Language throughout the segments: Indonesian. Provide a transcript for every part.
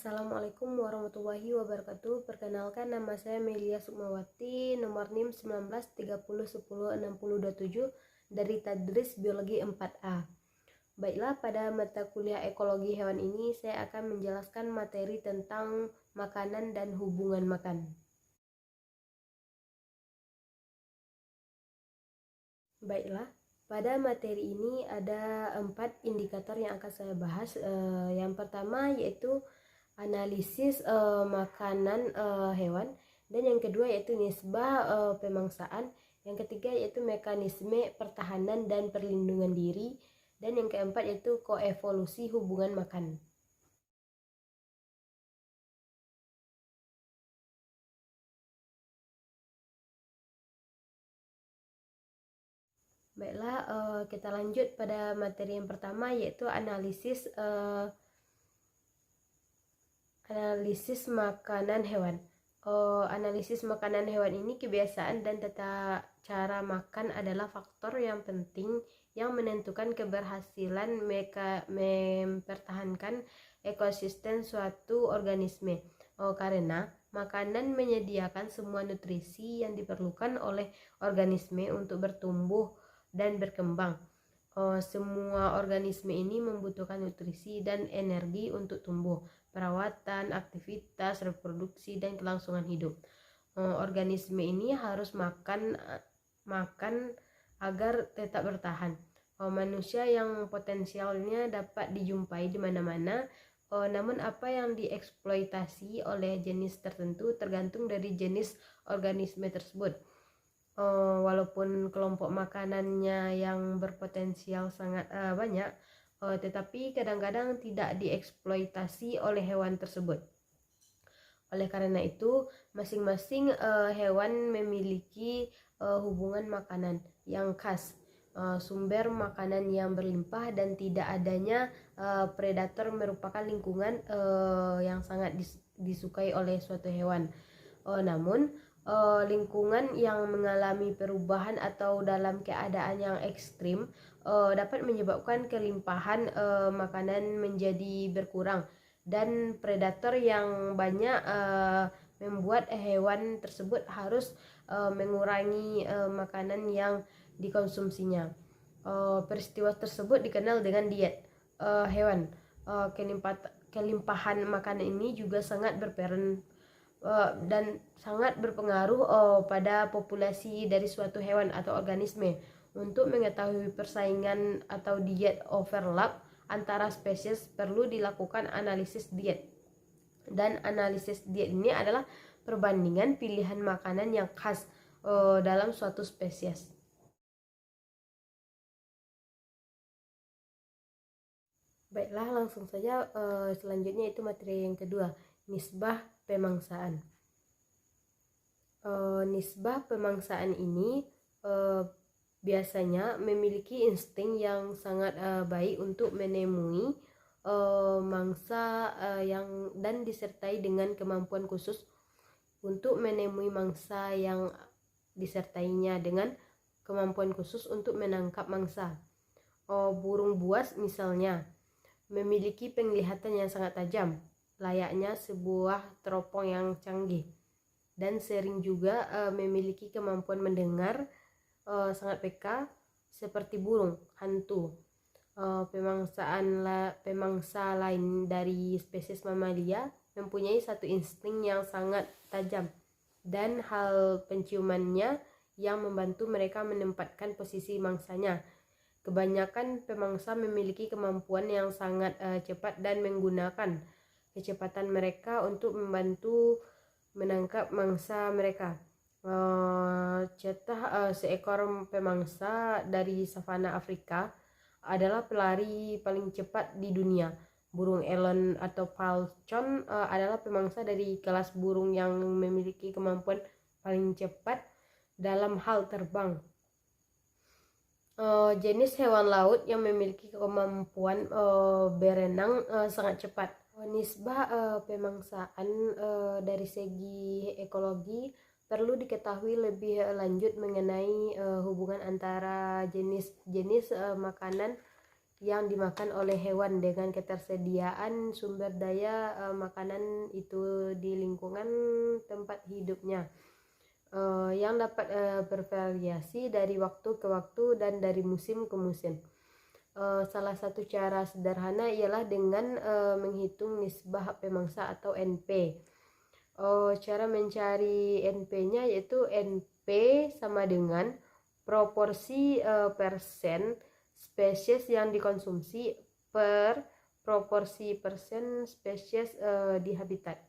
Assalamualaikum warahmatullahi wabarakatuh. Perkenalkan, nama saya Melia Sukmawati, nomor NIM 1930106027 dari Tadris Biologi 4A. Baiklah, pada mata kuliah ekologi hewan ini saya akan menjelaskan materi tentang makanan dan hubungan makan. Baiklah, pada materi ini ada 4 indikator yang akan saya bahas. Yang pertama yaitu analisis makanan hewan, dan yang kedua yaitu nisbah pemangsaan, yang ketiga yaitu mekanisme pertahanan dan perlindungan diri, dan yang keempat yaitu koevolusi hubungan makan. Baiklah, kita lanjut pada materi yang pertama yaitu analisis makanan hewan. Analisis makanan hewan ini kebiasaan dan tata cara makan adalah faktor yang penting yang menentukan keberhasilan mereka mempertahankan ekosistem suatu organisme. Karena makanan menyediakan semua nutrisi yang diperlukan oleh organisme untuk bertumbuh dan berkembang. Semua organisme ini membutuhkan nutrisi dan energi untuk tumbuh, perawatan, aktivitas, reproduksi, dan kelangsungan hidup. Organisme ini harus makan agar tetap bertahan. Manusia yang potensialnya dapat dijumpai di mana-mana, namun apa yang dieksploitasi oleh jenis tertentu tergantung dari jenis organisme tersebut. Walaupun kelompok makanannya yang berpotensial sangat banyak, tetapi kadang-kadang tidak dieksploitasi oleh hewan tersebut. Oleh karena itu, masing-masing hewan memiliki hubungan makanan yang khas, sumber makanan yang berlimpah, dan tidak adanya predator merupakan lingkungan yang sangat disukai oleh suatu hewan. Namun lingkungan yang mengalami perubahan atau dalam keadaan yang ekstrim dapat menyebabkan kelimpahan makanan menjadi berkurang, dan predator yang banyak membuat hewan tersebut harus mengurangi makanan yang dikonsumsinya. Peristiwa tersebut dikenal dengan diet hewan. Kelimpahan makanan ini juga sangat berperan dan sangat berpengaruh pada populasi dari suatu hewan atau organisme. Untuk mengetahui persaingan atau diet overlap antara spesies, perlu dilakukan analisis diet. Dan analisis diet ini adalah perbandingan pilihan makanan yang khas dalam suatu spesies. Baiklah, langsung saja selanjutnya itu materi yang kedua, nisbah pemangsaan. Nisbah pemangsaan ini biasanya memiliki insting yang sangat baik untuk menemui mangsa yang dan disertai dengan kemampuan khusus untuk menemui mangsa yang disertainya dengan kemampuan khusus untuk menangkap mangsa. Burung buas misalnya memiliki penglihatan yang sangat tajam, layaknya sebuah teropong yang canggih, dan sering juga memiliki kemampuan mendengar sangat peka seperti burung hantu. Pemangsa lain dari spesies mamalia mempunyai satu insting yang sangat tajam dan hal penciumannya yang membantu mereka menempatkan posisi mangsanya. Kebanyakan pemangsa memiliki kemampuan yang sangat cepat dan menggunakan kecepatan mereka untuk membantu menangkap mangsa mereka. Seekor pemangsa dari savana Afrika adalah pelari paling cepat di dunia. Burung elon atau falcon adalah pemangsa dari kelas burung yang memiliki kemampuan paling cepat dalam hal terbang. Jenis hewan laut yang memiliki kemampuan berenang sangat cepat. Nisbah pemangsaan dari segi ekologi perlu diketahui lebih lanjut mengenai hubungan antara jenis-jenis makanan yang dimakan oleh hewan dengan ketersediaan sumber daya makanan itu di lingkungan tempat hidupnya, yang dapat bervariasi dari waktu ke waktu dan dari musim ke musim. Salah satu cara sederhana ialah dengan menghitung nisbah pemangsa atau NP. Cara mencari NP-nya yaitu NP sama dengan proporsi persen spesies yang dikonsumsi per proporsi persen spesies di habitat.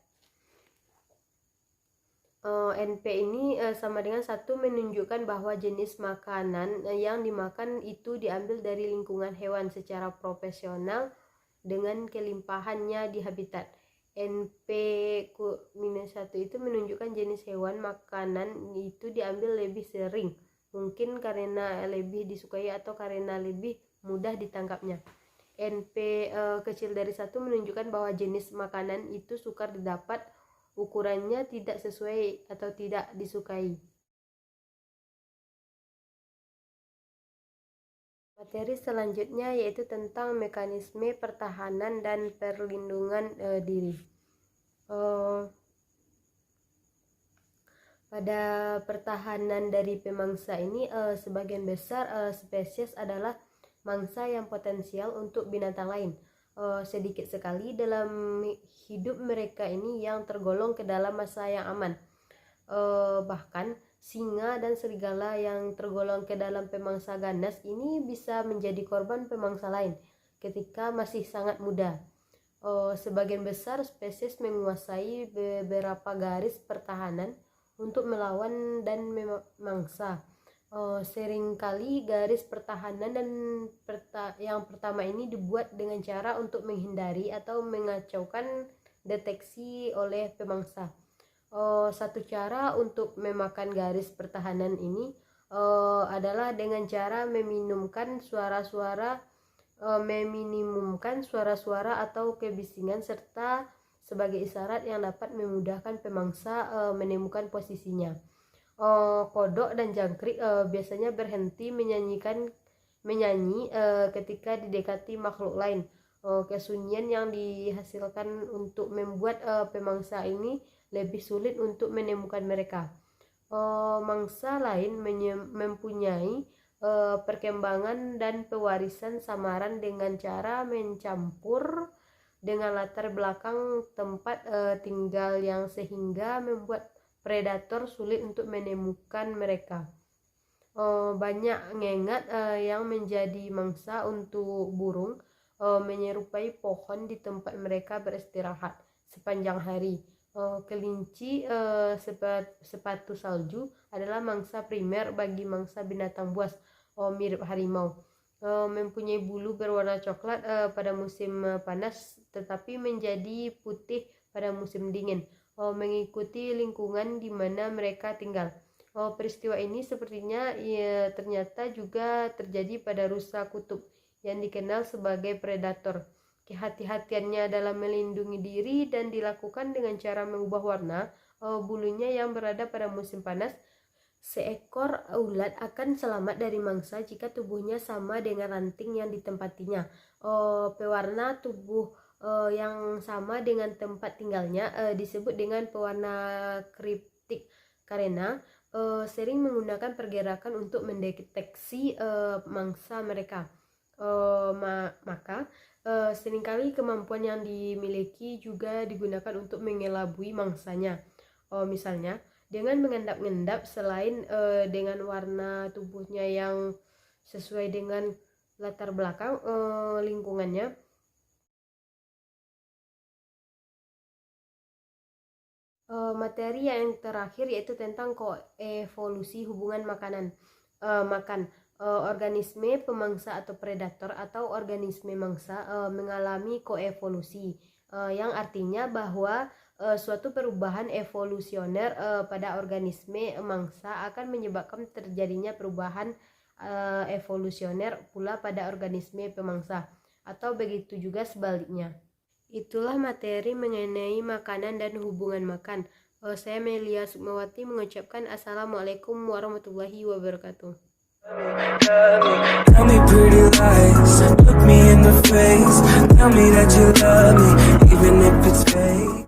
NP ini sama dengan 1 menunjukkan bahwa jenis makanan yang dimakan itu diambil dari lingkungan hewan secara profesional dengan kelimpahannya di habitat. NP-1 itu menunjukkan jenis hewan makanan itu diambil lebih sering, mungkin karena lebih disukai atau karena lebih mudah ditangkapnya. NP kecil dari 1 menunjukkan bahwa jenis makanan itu sukar didapat, ukurannya tidak sesuai atau tidak disukai. Materi selanjutnya yaitu tentang mekanisme pertahanan dan perlindungan diri. Pada pertahanan dari pemangsa ini, sebagian besar spesies adalah mangsa yang potensial untuk binatang lain. Sedikit sekali dalam hidup mereka ini yang tergolong ke dalam masa yang aman. Bahkan singa dan serigala yang tergolong ke dalam pemangsa ganas ini bisa menjadi korban pemangsa lain ketika masih sangat muda. Sebagian besar spesies menguasai beberapa garis pertahanan untuk melawan dan memangsa. Seringkali garis pertahanan dan yang pertama ini dibuat dengan cara untuk menghindari atau mengacaukan deteksi oleh pemangsa. Satu cara untuk memakan garis pertahanan ini adalah dengan cara meminimumkan suara-suara atau kebisingan serta sebagai isyarat yang dapat memudahkan pemangsa menemukan posisinya. Kodok dan jangkrik biasanya berhenti menyanyi ketika didekati makhluk lain. Kesunyian yang dihasilkan untuk membuat pemangsa ini lebih sulit untuk menemukan mereka. Mangsa lain mempunyai perkembangan dan pewarisan samaran dengan cara mencampur dengan latar belakang tempat tinggal yang sehingga membuat predator sulit untuk menemukan mereka. Banyak ngengat yang menjadi mangsa untuk burung menyerupai pohon di tempat mereka beristirahat sepanjang hari. Kelinci sepatu salju adalah mangsa primer bagi mangsa binatang buas mirip harimau. Mempunyai bulu berwarna coklat pada musim panas tetapi menjadi putih pada musim dingin, mengikuti lingkungan di mana mereka tinggal. Peristiwa ini sepertinya ternyata juga terjadi pada rusa kutub yang dikenal sebagai predator. Kehati-hatiannya dalam melindungi diri dan dilakukan dengan cara mengubah warna bulunya yang berada pada musim panas. Seekor ulat akan selamat dari mangsa jika tubuhnya sama dengan ranting yang ditempatinya. Pewarna tubuh yang sama dengan tempat tinggalnya disebut dengan pewarna kriptik karena sering menggunakan pergerakan untuk mendeteksi mangsa mereka. Maka seringkali kemampuan yang dimiliki juga digunakan untuk mengelabui mangsanya. Misalnya dengan mengendap-endap selain dengan warna tubuhnya yang sesuai dengan latar belakang lingkungannya. Materi yang terakhir yaitu tentang koevolusi hubungan makan. Organisme pemangsa atau predator atau organisme mangsa mengalami koevolusi, yang artinya bahwa suatu perubahan evolusioner pada organisme mangsa akan menyebabkan terjadinya perubahan evolusioner pula pada organisme pemangsa, atau begitu juga sebaliknya. Itulah materi mengenai makanan dan hubungan makan. Saya Melia Sukmawati mengucapkan Assalamualaikum warahmatullahi wabarakatuh. Tell me pretty lies. face, look me in the face, tell me that you love me, even if it's fake.